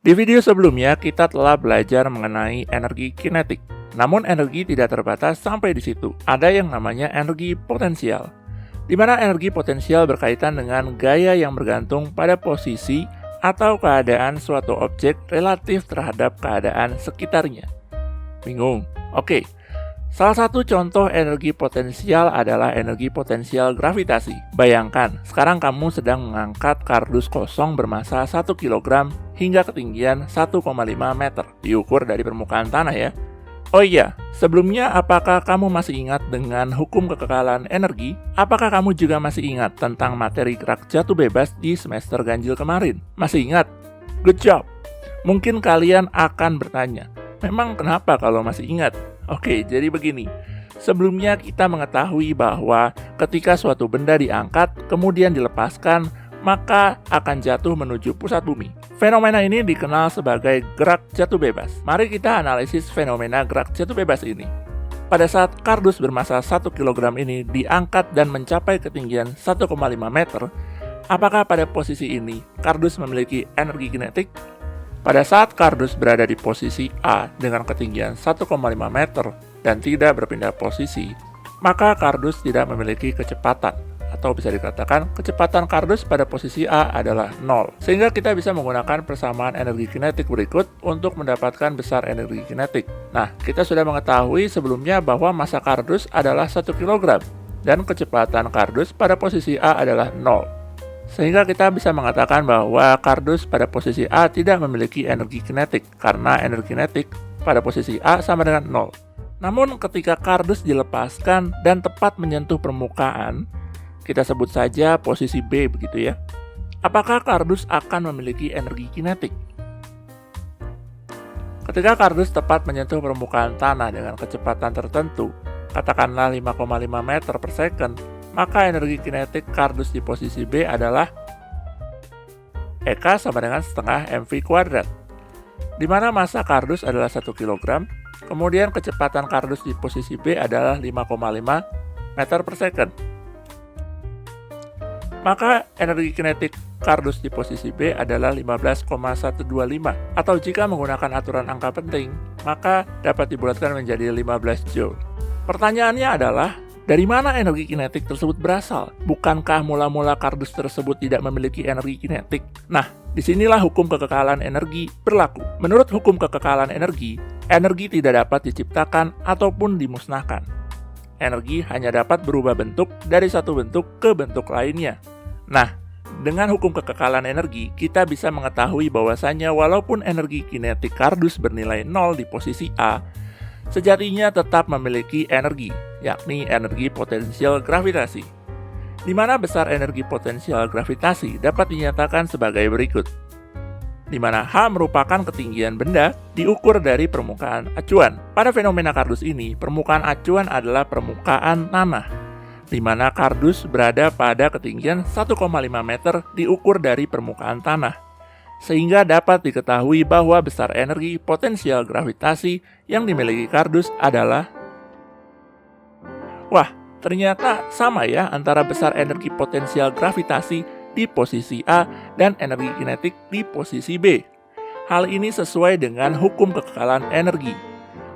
Di video sebelumnya, kita telah belajar mengenai energi kinetik. Namun energi tidak terbatas sampai di situ. Ada yang namanya energi potensial, di mana energi potensial berkaitan dengan gaya yang bergantung pada posisi atau keadaan suatu objek relatif terhadap keadaan sekitarnya. Bingung? Oke. Salah satu contoh energi potensial adalah energi potensial gravitasi. Bayangkan, sekarang kamu sedang mengangkat kardus kosong bermasa 1 kg hingga ketinggian 1,5 meter, diukur dari permukaan tanah ya. Oh iya, sebelumnya apakah kamu masih ingat dengan hukum kekekalan energi? Apakah kamu juga masih ingat tentang materi gerak jatuh bebas di semester ganjil kemarin? Masih ingat? Good job! Mungkin kalian akan bertanya, memang kenapa kalau masih ingat? Oke, jadi begini. Sebelumnya kita mengetahui bahwa ketika suatu benda diangkat, kemudian dilepaskan, maka akan jatuh menuju pusat bumi. Fenomena ini dikenal sebagai gerak jatuh bebas. Mari kita analisis fenomena gerak jatuh bebas ini. Pada saat kardus bermasa 1 kg ini diangkat dan mencapai ketinggian 1,5 meter, apakah pada posisi ini kardus memiliki energi kinetik? Pada saat kardus berada di posisi A dengan ketinggian 1,5 meter dan tidak berpindah posisi, maka kardus tidak memiliki kecepatan, atau bisa dikatakan kecepatan kardus pada posisi A adalah 0. Sehingga kita bisa menggunakan persamaan energi kinetik berikut untuk mendapatkan besar energi kinetik. Nah, kita sudah mengetahui sebelumnya bahwa massa kardus adalah 1 kg dan kecepatan kardus pada posisi A adalah 0. Sehingga kita bisa mengatakan bahwa kardus pada posisi A tidak memiliki energi kinetik karena energi kinetik pada posisi A sama dengan 0. Namun ketika kardus dilepaskan dan tepat menyentuh permukaan, kita sebut saja posisi B begitu ya. Apakah kardus akan memiliki energi kinetik? Ketika kardus tepat menyentuh permukaan tanah dengan kecepatan tertentu, katakanlah 5,5 meter per second, maka energi kinetik kardus di posisi B adalah EK sama dengan setengah mv kuadrat, di mana massa kardus adalah 1 kg, kemudian kecepatan kardus di posisi B adalah 5,5 meter per second. Maka energi kinetik kardus di posisi B adalah 15,125, atau jika menggunakan aturan angka penting, maka dapat dibulatkan menjadi 15 joule. Pertanyaannya adalah, dari mana energi kinetik tersebut berasal? Bukankah mula-mula kardus tersebut tidak memiliki energi kinetik? Nah, disinilah hukum kekekalan energi berlaku. Menurut hukum kekekalan energi tidak dapat diciptakan ataupun dimusnahkan. Energi hanya dapat berubah bentuk dari satu bentuk ke bentuk lainnya. Nah, dengan hukum kekekalan energi, kita bisa mengetahui bahwasannya walaupun energi kinetik kardus bernilai 0 di posisi A, sejatinya tetap memiliki energi, yakni energi potensial gravitasi, di mana besar energi potensial gravitasi dapat dinyatakan sebagai berikut, di mana H merupakan ketinggian benda diukur dari permukaan acuan. Pada fenomena kardus ini, permukaan acuan adalah permukaan tanah, di mana kardus berada pada ketinggian 1,5 meter diukur dari permukaan tanah. Sehingga dapat diketahui bahwa besar energi potensial gravitasi yang dimiliki kardus adalah, wah, ternyata sama ya antara besar energi potensial gravitasi di posisi A dan energi kinetik di posisi B. Hal ini sesuai dengan hukum kekekalan energi.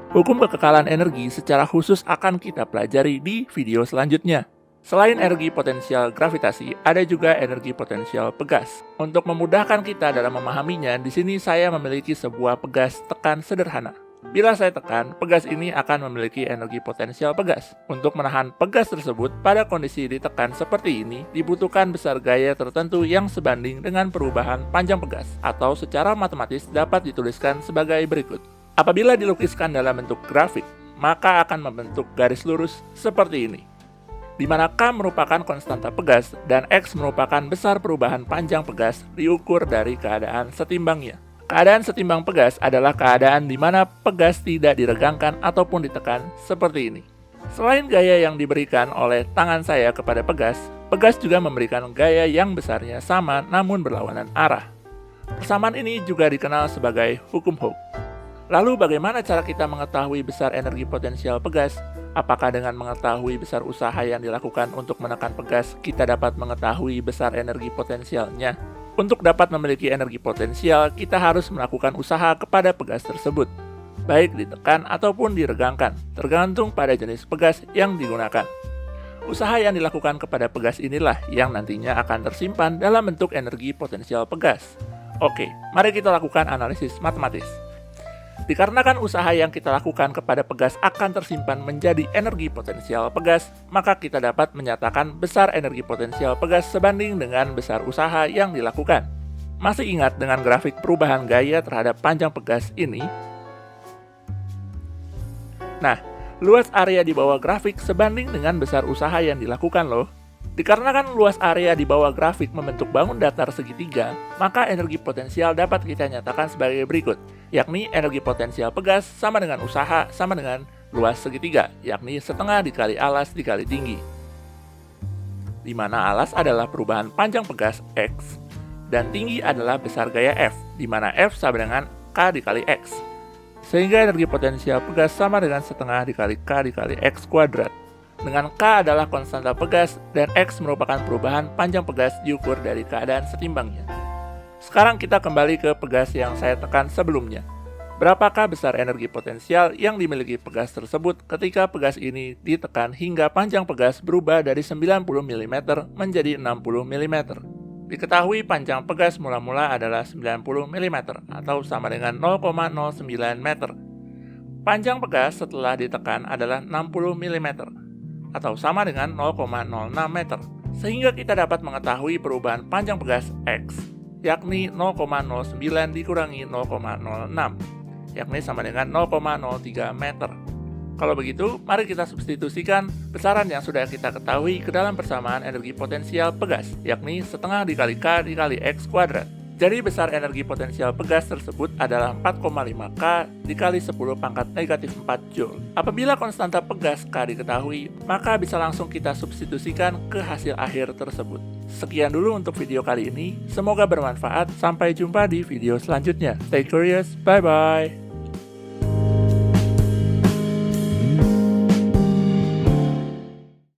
Hukum kekekalan energi secara khusus akan kita pelajari di video selanjutnya. Selain energi potensial gravitasi, ada juga energi potensial pegas. Untuk memudahkan kita dalam memahaminya, di sini saya memiliki sebuah pegas tekan sederhana. Bila saya tekan, pegas ini akan memiliki energi potensial pegas. Untuk menahan pegas tersebut pada kondisi ditekan seperti ini, dibutuhkan besar gaya tertentu yang sebanding dengan perubahan panjang pegas, atau secara matematis dapat dituliskan sebagai berikut. Apabila dilukiskan dalam bentuk grafik, maka akan membentuk garis lurus seperti ini, di mana K merupakan konstanta pegas dan X merupakan besar perubahan panjang pegas diukur dari keadaan setimbangnya. Keadaan setimbang pegas adalah keadaan di mana pegas tidak diregangkan ataupun ditekan seperti ini. Selain gaya yang diberikan oleh tangan saya kepada pegas, pegas juga memberikan gaya yang besarnya sama namun berlawanan arah. Persamaan ini juga dikenal sebagai hukum Hooke. Lalu bagaimana cara kita mengetahui besar energi potensial pegas? Apakah dengan mengetahui besar usaha yang dilakukan untuk menekan pegas, kita dapat mengetahui besar energi potensialnya? Untuk dapat memiliki energi potensial, kita harus melakukan usaha kepada pegas tersebut, baik ditekan ataupun diregangkan, tergantung pada jenis pegas yang digunakan. Usaha yang dilakukan kepada pegas inilah yang nantinya akan tersimpan dalam bentuk energi potensial pegas. Oke, mari kita lakukan analisis matematis. Dikarenakan usaha yang kita lakukan kepada pegas akan tersimpan menjadi energi potensial pegas, maka kita dapat menyatakan besar energi potensial pegas sebanding dengan besar usaha yang dilakukan. Masih ingat dengan grafik perubahan gaya terhadap panjang pegas ini? Nah, luas area di bawah grafik sebanding dengan besar usaha yang dilakukan loh. Dikarenakan luas area di bawah grafik membentuk bangun datar segitiga, maka energi potensial dapat kita nyatakan sebagai berikut, yakni energi potensial pegas sama dengan usaha sama dengan luas segitiga, yakni setengah dikali alas dikali tinggi. Di mana alas adalah perubahan panjang pegas X, dan tinggi adalah besar gaya F, di mana F sama dengan K dikali X. Sehingga energi potensial pegas sama dengan setengah dikali K dikali X kuadrat. Dengan K adalah konstanta pegas dan X merupakan perubahan panjang pegas diukur dari keadaan setimbangnya. Sekarang kita kembali ke pegas yang saya tekan sebelumnya. Berapakah besar energi potensial yang dimiliki pegas tersebut ketika pegas ini ditekan hingga panjang pegas berubah dari 90 mm menjadi 60 mm? Diketahui panjang pegas mula-mula adalah 90 mm atau sama dengan 0,09 meter. Panjang pegas setelah ditekan adalah 60 mm atau sama dengan 0,06 meter. Sehingga kita dapat mengetahui perubahan panjang pegas X, yakni 0,09 dikurangi 0,06, yakni sama dengan 0,03 meter. Kalau begitu, mari kita substitusikan besaran yang sudah kita ketahui ke dalam persamaan energi potensial pegas, yakni setengah dikali K dikali X kuadrat. Jadi besar energi potensial pegas tersebut adalah 4,5 K dikali 10 pangkat negatif 4 Joule. Apabila konstanta pegas K diketahui, maka bisa langsung kita substitusikan ke hasil akhir tersebut. Sekian dulu untuk video kali ini, semoga bermanfaat. Sampai jumpa di video selanjutnya. Stay curious, bye-bye!